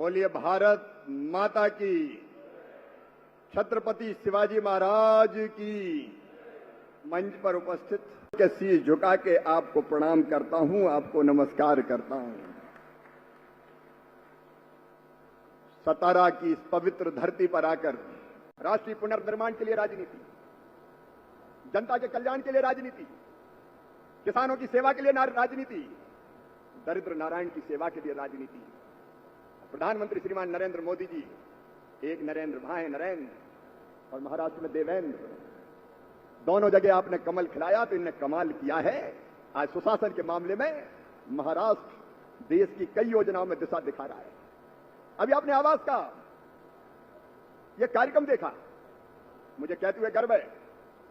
बोलिए भारत माता की, छत्रपति शिवाजी महाराज की। मंच पर उपस्थित के शीश झुका के आपको प्रणाम करता हूं, आपको नमस्कार करता हूं। सतारा की इस पवित्र धरती पर आकर राष्ट्रीय पुनर्निर्माण के लिए राजनीति, जनता के कल्याण के लिए राजनीति, किसानों की सेवा के लिए राजनीति, दरिद्र नारायण की सेवा के लिए राजनीति। प्रधानमंत्री श्रीमान नरेंद्र मोदी जी, एक नरेंद्र भाई नरेंद्र और महाराष्ट्र में देवेंद्र, दोनों जगह आपने कमल खिलाया तो इनने कमाल किया है। आज सुशासन के मामले में महाराष्ट्र देश की कई योजनाओं में दिशा दिखा रहा है। अभी आपने आवास का यह कार्यक्रम देखा, मुझे कहते हुए गर्व है।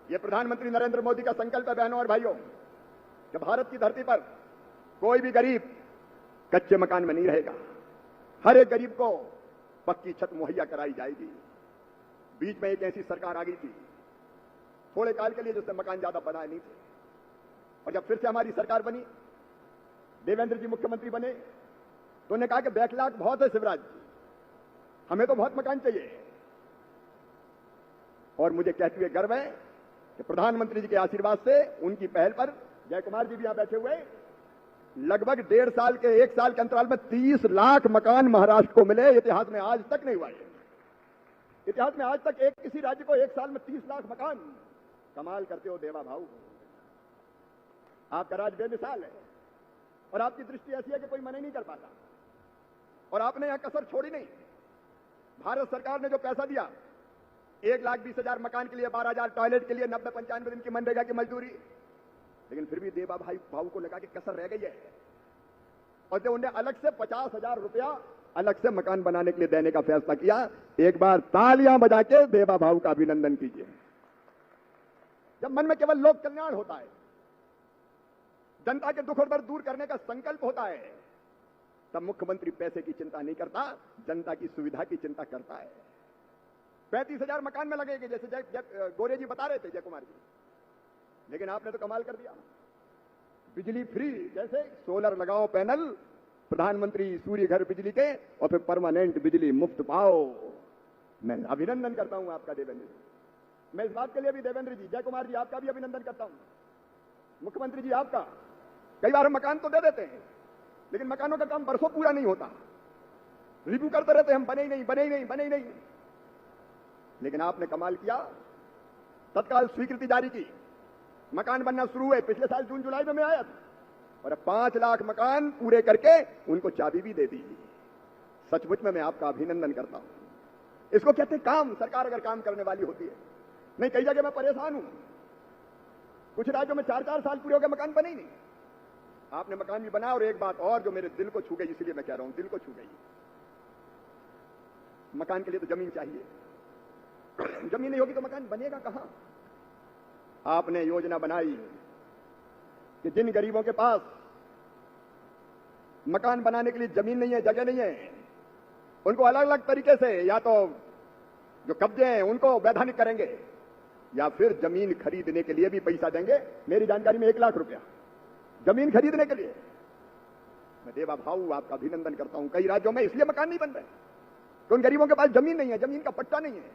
यह प्रधानमंत्री नरेंद्र मोदी का संकल्प है बहनों और भाइयों, कि भारत की धरती पर कोई भी गरीब कच्चे मकान में नहीं रहेगा। हर एक गरीब को पक्की छत मुहैया कराई जाएगी। बीच में एक ऐसी सरकार आ गई थी थोड़े काल के लिए जिसने मकान ज्यादा बनाए नहीं थे, और जब फिर से हमारी सरकार बनी, देवेंद्र जी मुख्यमंत्री बने, तो उन्होंने कहा कि बैकलॉग बहुत है शिवराज जी, हमें तो बहुत मकान चाहिए। और मुझे कहते हुए गर्व है कि प्रधानमंत्री जी के आशीर्वाद से, उनकी पहल पर, जय कुमार जी भी यहां बैठे हुए, लगभग 1.5 साल के 1 साल के अंतराल में 30 लाख मकान महाराष्ट्र को मिले। इतिहास में आज तक नहीं हुआ है। इतिहास में आज तक एक किसी राज्य को 1 साल में 30 लाख मकान। कमाल करते हो देवा भाऊ, आपका राज बेमिसाल है और आपकी दृष्टि ऐसी है कि कोई मना नहीं कर पाता। और आपने यहां कसर छोड़ी नहीं। भारत सरकार ने जो पैसा दिया, 1,20,000 मकान के लिए, 12,000 टॉयलेट के लिए, 90-95 दिन की मनरेगा की मजदूरी, लेकिन फिर भी देवा भाऊ को लगा कि कसर रह गई है, और जब उन्हें अलग से 50,000 रुपया अलग से मकान बनाने के लिए देने का फैसला किया। एक बार तालियां बजा के देवा भाऊ का अभिनंदन कीजिए। जब मन में केवल लोक कल्याण होता है, जनता के दुख और दर्द दूर करने का संकल्प होता है, तब मुख्यमंत्री पैसे की चिंता नहीं करता, जनता की सुविधा की चिंता करता है। 35,000 मकान में लगेंगे, जैसे गोरे जी बता रहे थे, जय कुमार जी, लेकिन आपने तो कमाल कर दिया। बिजली फ्री, जैसे सोलर लगाओ पैनल, प्रधानमंत्री सूर्य घर बिजली के, और फिर परमानेंट बिजली मुफ्त पाओ। मैं अभिनंदन करता हूं आपका देवेंद्र जी। मैं इस बात के लिए भी देवेंद्र जी, जय कुमार जी, आपका भी अभिनंदन करता हूं। मुख्यमंत्री जी आपका, कई बार हम मकान तो दे देते हैं, लेकिन मकानों का काम बरसों पूरा नहीं होता। रिव्यू करते रहते हैं, हम बने ही नहीं, बने ही नहीं, बने ही नहीं। लेकिन आपने कमाल किया, तत्काल स्वीकृति जारी की, मकान बनना शुरू हुए। पिछले साल जून जुलाई में मैं आया था, और अब 5 लाख मकान पूरे करके उनको चाबी भी दे दी। सचमुच में मैं आपका अभिनंदन करता हूं। इसको कहते हैं काम। सरकार अगर काम करने वाली होती है। नहीं, कई जगह मैं परेशान हूं, कुछ राज्यों में 4-4 साल पूरे हो गए, मकान बने ही नहीं। आपने मकान भी बनाया। और एक बात और जो मेरे दिल को छू गई, इसलिए मैं कह रहा हूं, दिल को छू गई, मकान के लिए तो जमीन चाहिए। जमीन नहीं होगी तो मकान बनेगा कहां? आपने योजना बनाई कि जिन गरीबों के पास मकान बनाने के लिए जमीन नहीं है, जगह नहीं है, उनको अलग अलग तरीके से, या तो जो कब्जे हैं उनको वैधानिक करेंगे, या फिर जमीन खरीदने के लिए भी पैसा देंगे। मेरी जानकारी में 1 लाख रुपया जमीन खरीदने के लिए। मैं देवा भाऊ आपका अभिनंदन करता हूं। कई राज्यों में इसलिए मकान नहीं बन रहे कि उन गरीबों के पास जमीन नहीं है, जमीन का पट्टा नहीं है।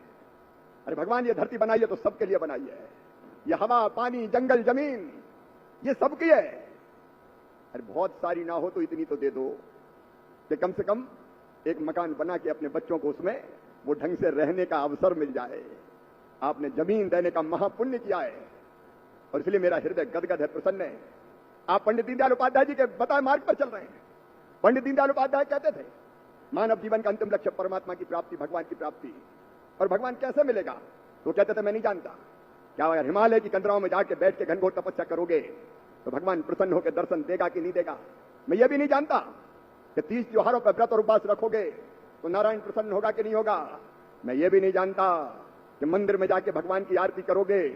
अरे भगवान, ये धरती बनाई है तो सबके लिए बनाई है। ये हवा, पानी, जंगल, जमीन, ये सबकी है। अरे बहुत सारी ना हो तो इतनी तो दे दो कि कम से कम एक मकान बना के अपने बच्चों को उसमें वो ढंग से रहने का अवसर मिल जाए। आपने जमीन देने का महापुण्य किया है, और इसलिए मेरा हृदय गदगद है, प्रसन्न है। आप पंडित दीनदयाल उपाध्याय जी के बताए मार्ग पर चल रहे हैं। पंडित दीनदयाल उपाध्याय कहते थे, मानव जीवन का अंतिम लक्ष्य परमात्मा की प्राप्ति, भगवान की प्राप्ति। और भगवान कैसे मिलेगा? तो कहते थे, मैं नहीं जानता। क्या अगर हिमालय की कंदराओं में जाके बैठ के घनघोर तपस्या करोगे तो भगवान प्रसन्न होकर दर्शन देगा कि नहीं देगा? मैं ये भी नहीं जानता कि 30 त्योहारों पर व्रत और उपवास रखोगे तो नारायण प्रसन्न होगा कि नहीं होगा? मैं ये भी नहीं जानता कि मंदिर में जाके भगवान की आरती करोगे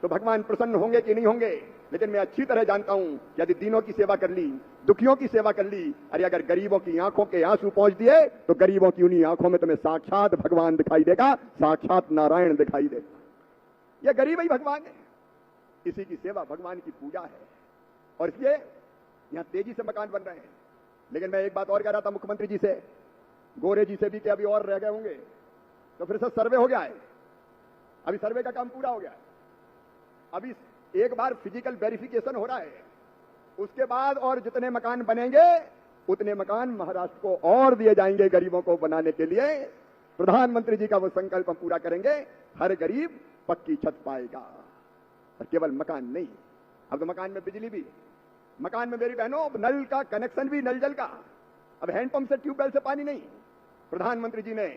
तो भगवान प्रसन्न होंगे कि नहीं होंगे? लेकिन मैं अच्छी तरह जानता हूं, यदि दीनों की सेवा कर ली, दुखियों की सेवा कर ली, अरे अगर गरीबों की आंखों के आंसू पहुंच दिए तो गरीबों की उन्हीं आंखों में तुम्हें साक्षात भगवान दिखाई देगा, साक्षात नारायण दिखाई देगा। यह गरीब ही भगवान है, इसी की सेवा भगवान की पूजा है। और इसलिए यहां तेजी से मकान बन रहे हैं। लेकिन मैं एक बात और कह रहा था मुख्यमंत्री जी से, गोरे जी से भी कि अभी और रह गए होंगे, तो फिर से सर्वे हो गया है। अभी सर्वे का काम पूरा हो गया है। अभी एक बार फिजिकल वेरिफिकेशन हो रहा है, उसके बाद और जितने मकान बनेंगे उतने मकान महाराष्ट्र को और दिए जाएंगे गरीबों को बनाने के लिए। प्रधानमंत्री जी का वो संकल्प हम पूरा करेंगे, हर गरीब पक्की छत पाएगा। और केवल मकान नहीं, अब तो मकान में बिजली भी, मकान में मेरी बहनों अब नल का कनेक्शन भी, नल जल का, अब हैंडपंप से ट्यूबवेल से पानी नहीं। प्रधानमंत्री जी ने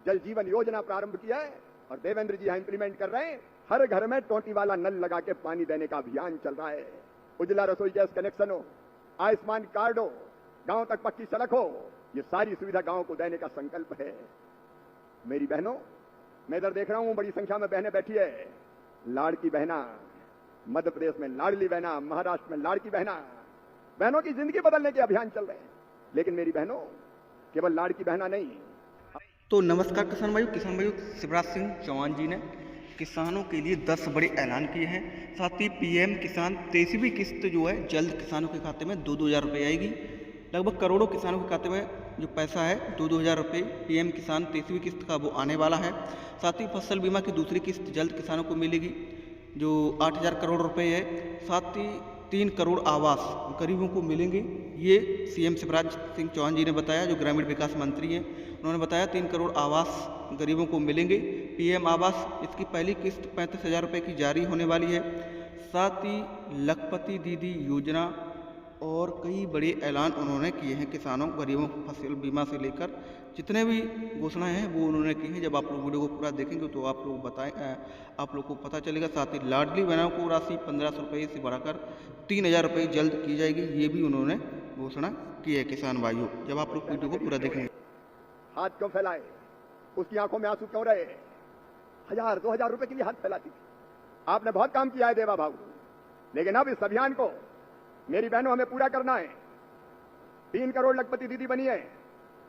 जल जीवन योजना प्रारंभ किया है और देवेंद्र जी यहां इंप्लीमेंट कर रहे हैं। हर घर में टोटी वाला नल लगा के पानी देने का अभियान चल रहा है। उज्ज्वला रसोई गैस कनेक्शन हो, आयुष्मान कार्ड हो, गांव तक पक्की सड़क हो, ये सारी सुविधा गांव को देने का संकल्प है। मेरी बहनों, मैं इधर देख रहा हूं बड़ी संख्या में बहनें बैठी है। लाड़की बहना, मध्य प्रदेश में लाडली बहना, महाराष्ट्र में लाड़की बहना, बहनों की जिंदगी बदलने के अभियान चल रहे हैं। लेकिन मेरी बहनों, केवल लाड़की बहना नहीं। तो नमस्कार किसान भाइयों, शिवराज सिंह चौहान जी ने किसानों के लिए 10 बड़े ऐलान किए हैं। साथ ही पीएम किसान 23वीं किस्त जो है जल्द किसानों के खाते में 2-2 हज़ार रुपये आएगी। लगभग करोड़ों किसानों के खाते में जो पैसा है 2-2 हज़ार रुपये पीएम किसान 23वीं किस्त का वो आने वाला है। साथ ही फसल बीमा की दूसरी किस्त जल्द किसानों को मिलेगी जो 8,000 करोड़ रुपए है। साथ ही 3 करोड़ आवास गरीबों को मिलेंगे। ये सीएम शिवराज सिंह चौहान जी ने बताया, जो ग्रामीण विकास मंत्री हैं। उन्होंने बताया 3 करोड़ आवास गरीबों को मिलेंगे। पीएम आवास, इसकी पहली किस्त 35,000 रुपये की जारी होने वाली है। साथ ही लखपति दीदी योजना और कई बड़े ऐलान उन्होंने किए हैं किसानों गरीबों को फसल बीमा से लेकर जितने भी घोषणाएं हैं वो उन्होंने की हैं। जब आप लोग वीडियो को पूरा देखेंगे तो आप लोग को पता चलेगा। साथ ही लाडली बहनों को राशि 1,500 रुपये से बढ़ाकर 3,000 रुपये जल्द की जाएगी, ये भी उन्होंने घोषणा की है किसान भाइयों। जब आप लोग वीडियो को पूरा देखेंगे। हाथ क्यों फैलाए, उसकी आंखों में आंसू क्यों रहे? 1,000-2,000 रुपए के लिए हाथ फैलाती थी। आपने बहुत काम किया है देवा भाव, लेकिन अब इस अभियान को मेरी बहनों हमें पूरा करना है। 3 करोड़ लखपति दीदी बनी है,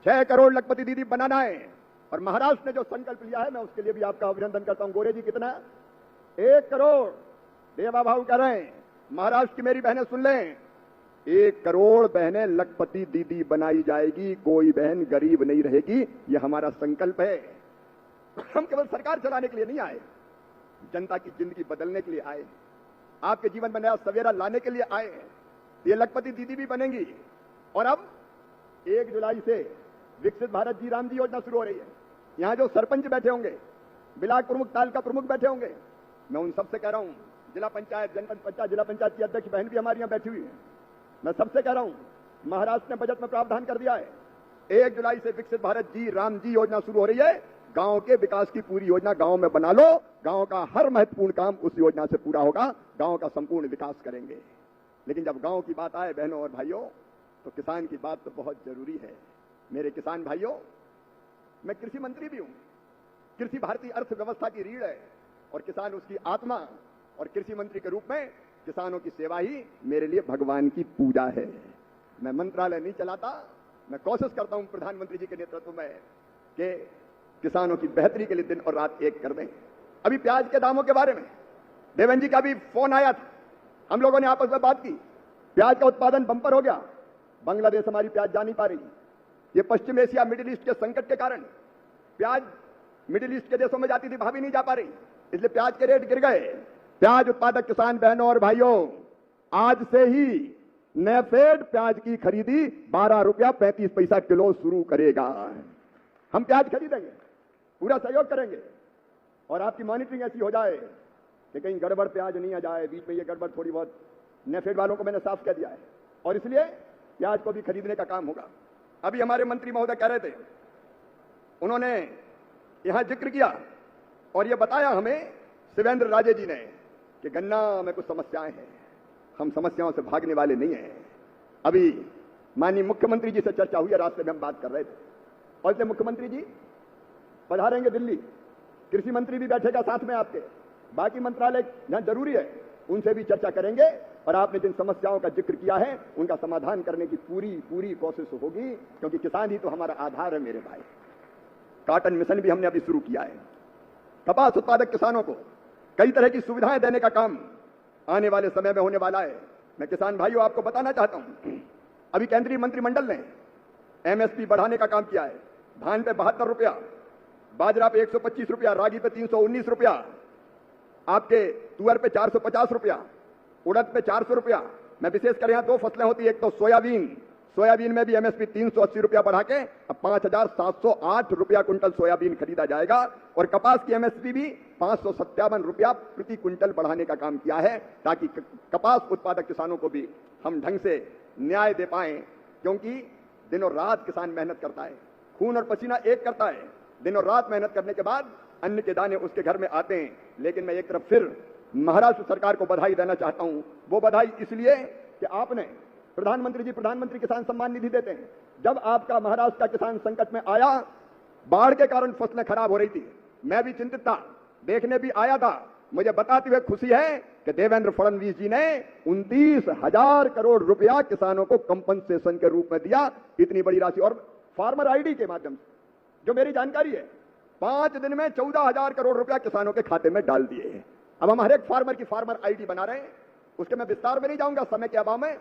6 करोड़ लखपति दीदी बनाना है। और महाराष्ट्र ने जो संकल्प लिया है, मैं उसके लिए भी आपका अभिनंदन करता हूं। गोरे जी कितना? 1 करोड़ देवा भाव कर रहे हैं। महाराष्ट्र की मेरी बहनें सुन लें, 1 करोड़ बहनें लखपति दीदी बनाई जाएगी। कोई बहन गरीब नहीं रहेगी, यह हमारा संकल्प है। हम केवल सरकार चलाने के लिए नहीं आए, जनता की जिंदगी बदलने के लिए आए, आपके जीवन में नया सवेरा लाने के लिए आए। ये लखपति दीदी भी बनेंगी। और अब 1 जुलाई से विकसित भारत जी राम जी योजना शुरू हो रही है। यहां जो सरपंच बैठे होंगे, ब्लॉक प्रमुख, तालुका प्रमुख बैठे होंगे, मैं उन सबसे कह रहा हूं, जिला पंचायत, जनपद पंचायत, जिला पंचायत की अध्यक्ष बहन भी हमारी यहां बैठी हुई है, मैं सबसे कह रहा हूं, महाराष्ट्र ने बजट में प्रावधान कर दिया है। 1 जुलाई से विकसित भारत जी राम जी योजना शुरू हो रही है। गांव के विकास की पूरी योजना गांव में बना लो। गांव का हर महत्वपूर्ण काम उस योजना से पूरा होगा। गांव का संपूर्ण विकास करेंगे। लेकिन जब गांव की बात आए बहनों और भाइयों, तो किसान की बात तो बहुत जरूरी है। मेरे किसान भाइयों, मैं कृषि मंत्री भी हूं। कृषि भारतीय अर्थव्यवस्था की रीढ़ है और किसान उसकी आत्मा। और कृषि मंत्री के रूप में किसानों की सेवा ही मेरे लिए भगवान की पूजा है। मैं मंत्रालय नहीं चलाता, मैं कोशिश करता हूं प्रधानमंत्री जी के नेतृत्व में कि किसानों की बेहतरी के लिए दिन और रात एक कर दें। अभी प्याज के दामों के बारे में देवेंद्र जी का भी फोन आया था, हम लोगों ने आपस में बात की। प्याज का उत्पादन बंपर हो गया। बांग्लादेश हमारी प्याज जा नहीं पा रही। ये पश्चिम एशिया, मिडिल ईस्ट के संकट के कारण प्याज मिडिल ईस्ट के देशों में जाती थी, वहां भी नहीं जा पा रही, इसलिए प्याज के रेट गिर गए। प्याज उत्पादक किसान बहनों और भाइयों, आज से ही नेफेड प्याज की खरीदी 12 रुपया 35 पैसा किलो शुरू करेगा। हम प्याज खरीदेंगे, पूरा सहयोग करेंगे और आपकी मॉनिटरिंग ऐसी हो जाए कि कहीं गड़बड़ प्याज नहीं आ जाए। बीच में ये गड़बड़ थोड़ी बहुत नेफेड वालों को मैंने साफ कह दिया है और इसलिए प्याज को भी खरीदने का काम होगा। अभी हमारे मंत्री महोदय कह रहे थे, उन्होंने यहां जिक्र किया और यह बताया हमें शिवेंद्र राजे जी ने कि गन्ना में कुछ समस्याएं हैं। हम समस्याओं से भागने वाले नहीं हैं। अभी माननीय मुख्यमंत्री जी से चर्चा हुई है, रास्ते में हम बात कर रहे थे और इसलिए मुख्यमंत्री जी पधारेंगे दिल्ली। कृषि मंत्री भी बैठेगा साथ में आपके, बाकी मंत्रालय जहां जरूरी है उनसे भी चर्चा करेंगे और आपने जिन समस्याओं का जिक्र किया है उनका समाधान करने की पूरी कोशिश होगी, क्योंकि किसान ही तो हमारा आधार है मेरे भाई। कॉटन मिशन भी हमने अभी शुरू किया है। कपास उत्पादक किसानों को कई तरह की सुविधाएं देने का काम आने वाले समय में होने वाला है। मैं किसान भाइयों आपको बताना चाहता हूं, अभी केंद्रीय मंत्रिमंडल ने एमएसपी बढ़ाने का काम किया है। धान पे 72 रुपया, बाजरा पे 125 रुपया, रागी पे 319 रुपया, आपके तुअर पे 450 रुपया, उड़द पे 400 रुपया। मैं विशेषकर यहां दो फसलें होती है, एक तो सोयाबीन में भी एमएसपी 380 रुपया बढ़ा के अब 5,708 रुपया कुंटल सोयाबीन खरीदा जाएगा। और कपास की एमएसपी भी 557 रुपया प्रति कुंटल बढ़ाने का काम किया है, ताकि कपास उत्पादक किसानों को भी हम ढंग से न्याय दे पाए। क्योंकि दिनों रात किसान मेहनत करता है, खून और पसीना एक करता है, दिनों रात मेहनत करने के बाद अन्न के दाने उसके घर में आते हैं। लेकिन मैं एक तरफ फिर महाराष्ट्र सरकार को बधाई देना चाहता हूं। वो बधाई इसलिए कि आपने प्रधानमंत्री किसान सम्मान निधि देते हैं। जब आपका महाराष्ट्र का किसान संकट में आया, बाढ़ के कारण फसलें खराब हो रही थी, मैं भी चिंतित था, देखने भी आया था। मुझे बताते हुए खुशी है कि देवेंद्र फडणवीस जी ने 29,000 करोड़ रुपया किसानों को कंपनसेशन के रूप में दिया। इतनी बड़ी राशि, और फार्मर आईडी के माध्यम से, जो मेरी जानकारी है, 5 दिन में 14,000 करोड़ रुपया किसानों के खाते में डाल दिए हैं। अब हम हर एक फार्मर की फार्मर आईडी बना रहे हैं। उसके मैं विस्तार में नहीं जाऊंगा समय के अभाव में।